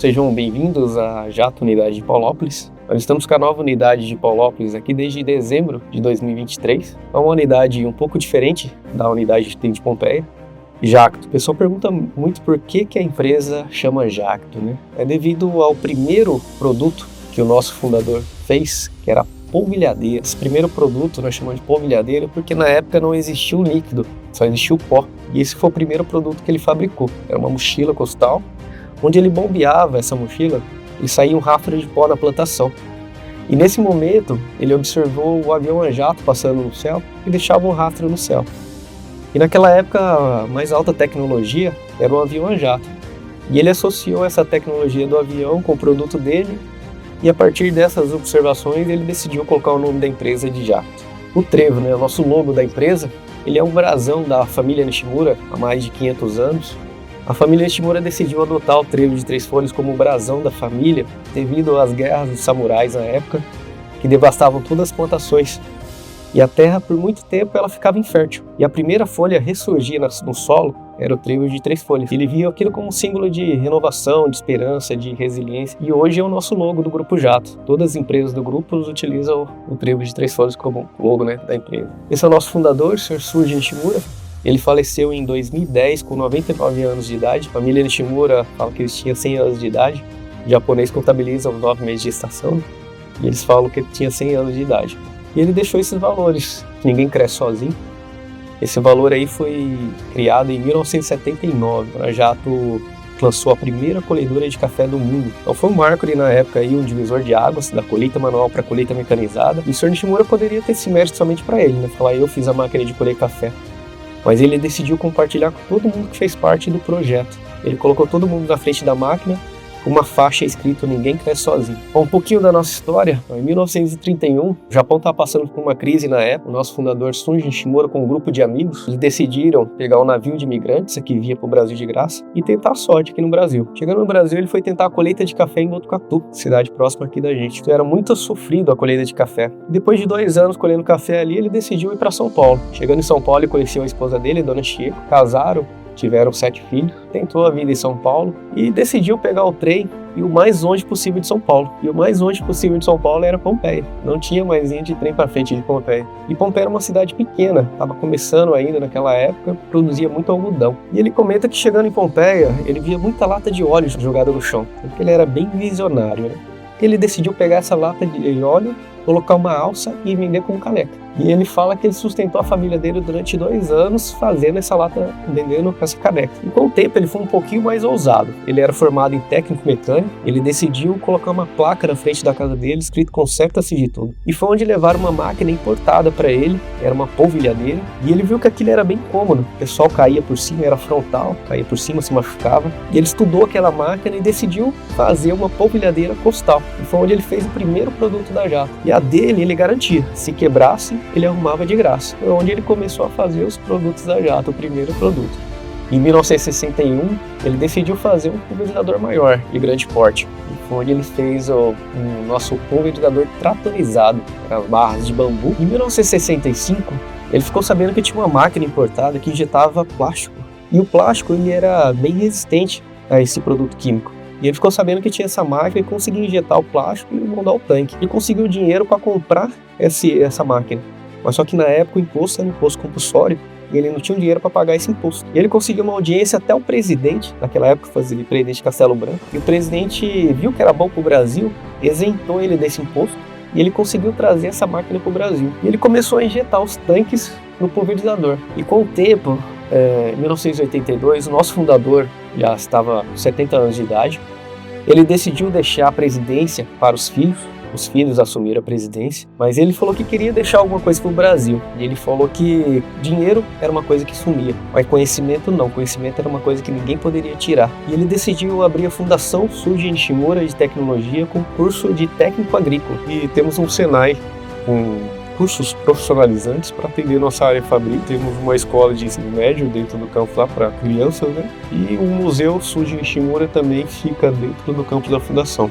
Sejam bem-vindos à Jato Unidade de Paulópolis. Nós estamos com a nova unidade de Paulópolis aqui desde dezembro de 2023. É uma unidade um pouco diferente da unidade que tem de Pompeia. Jacto. O pessoal pergunta muito por que a empresa chama Jacto, né? É devido ao primeiro produto que o nosso fundador fez, que era a polvilhadeira. Esse primeiro produto nós chamamos de polvilhadeira porque na época não existia o líquido, só existia o pó. E esse foi o primeiro produto que ele fabricou. Era uma mochila costal, onde ele bombeava essa mochila e saía um rastro de pó na plantação. E nesse momento ele observou o avião a jato passando no céu e deixava um rastro no céu. E naquela época a mais alta tecnologia era o avião a jato. E ele associou essa tecnologia do avião com o produto dele e a partir dessas observações ele decidiu colocar o nome da empresa de Jacto. O trevo, né, o nosso logo da empresa, ele é um brasão da família Nishimura há mais de 500 anos. A família Nishimura decidiu adotar o trevo de 3 folhas como o brasão da família devido às guerras dos samurais na época, que devastavam todas as plantações. E a terra, por muito tempo, ela ficava infértil. E a primeira folha a ressurgir no solo era o trevo de 3 folhas. Ele via aquilo como um símbolo de renovação, de esperança, de resiliência. E hoje é o nosso logo do Grupo Jato. Todas as empresas do grupo utilizam o trevo de 3 folhas como logo, né, da empresa. Esse é o nosso fundador, o Sr. Suji Nishimura. Ele faleceu em 2010 com 99 anos de idade. A família Nishimura fala que eles tinham 100 anos de idade. O japonês contabiliza os 9 meses de gestação. E eles falam que ele tinha 100 anos de idade. E ele deixou esses valores, que ninguém cresce sozinho. Esse valor aí foi criado em 1979, quando a Jato lançou a primeira colhedora de café do mundo. Então foi um marco ali na época, aí, um divisor de águas, da colheita manual para a colheita mecanizada. E o Sr. Nishimura poderia ter esse mérito somente para ele, né? Falar, eu fiz a máquina de colher café. Mas ele decidiu compartilhar com todo mundo que fez parte do projeto. Ele colocou todo mundo na frente da máquina, com uma faixa escrito "Ninguém cresce sozinho". Bom, um pouquinho da nossa história. Em 1931, o Japão estava passando por uma crise na época. O nosso fundador, Suji Nishimura, com um grupo de amigos, eles decidiram pegar um navio de imigrantes que vinha para o Brasil de graça e tentar a sorte aqui no Brasil. Chegando no Brasil, ele foi tentar a colheita de café em Botucatu, cidade próxima aqui da gente. Era muito sofrido a colheita de café. Depois de 2 anos colhendo café ali, ele decidiu ir para São Paulo. Chegando em São Paulo, ele conheceu a esposa dele, Dona Chico, casaram, tiveram 7 filhos, tentou a vida em São Paulo e decidiu pegar o trem e o mais longe possível de São Paulo. E o mais longe possível de São Paulo era Pompeia. Não tinha mais linha de trem para frente de Pompeia. E Pompeia era uma cidade pequena, estava começando ainda naquela época, produzia muito algodão. E ele comenta que chegando em Pompeia, ele via muita lata de óleo jogada no chão, porque ele era bem visionário, né? Ele decidiu pegar essa lata de óleo, colocar uma alça e vender como caneca. E ele fala que ele sustentou a família dele durante 2 anos fazendo essa lata, vendendo essa caneca. E com o tempo ele foi um pouquinho mais ousado. Ele era formado em técnico mecânico, ele decidiu colocar uma placa na frente da casa dele, escrito "Conserta-se de tudo". E foi onde levaram uma máquina importada para ele, era uma polvilhadeira, e ele viu que aquilo era bem cômodo. O pessoal caía por cima, era frontal, caía por cima, se machucava. E ele estudou aquela máquina e decidiu fazer uma polvilhadeira costal. E foi onde ele fez o primeiro produto da Jato. E a dele ele garantia, se quebrasse, ele arrumava de graça. Foi onde ele começou a fazer os produtos da Jato, o primeiro produto. Em 1961, ele decidiu fazer um pulverizador maior, de grande porte. E foi onde ele fez o nosso pulverizador tratorizado, as barras de bambu. Em 1965, ele ficou sabendo que tinha uma máquina importada que injetava plástico. E o plástico ele era bem resistente a esse produto químico. E ele ficou sabendo que tinha essa máquina e conseguiu injetar o plástico e moldar o tanque. E conseguiu dinheiro para comprar essa máquina. Mas só que na época o imposto era um imposto compulsório e ele não tinha dinheiro para pagar esse imposto. E ele conseguiu uma audiência até o presidente, naquela época fazia o presidente de Castelo Branco, e o presidente viu que era bom para o Brasil, isentou ele desse imposto e ele conseguiu trazer essa máquina para o Brasil. E ele começou a injetar os tanques no pulverizador. E com o tempo, em 1982, o nosso fundador já estava com 70 anos de idade, ele decidiu deixar a presidência para os filhos assumiram a presidência, mas ele falou que queria deixar alguma coisa para o Brasil. E ele falou que dinheiro era uma coisa que sumia, mas conhecimento não. Conhecimento era uma coisa que ninguém poderia tirar. E ele decidiu abrir a Fundação Suji Nishimura de Tecnologia com curso de técnico agrícola. E temos um Senai com cursos profissionalizantes para atender nossa área fabril. Temos uma escola de ensino médio dentro do campus lá para crianças, né? E o Museu Suji Nishimura também fica dentro do campus da Fundação.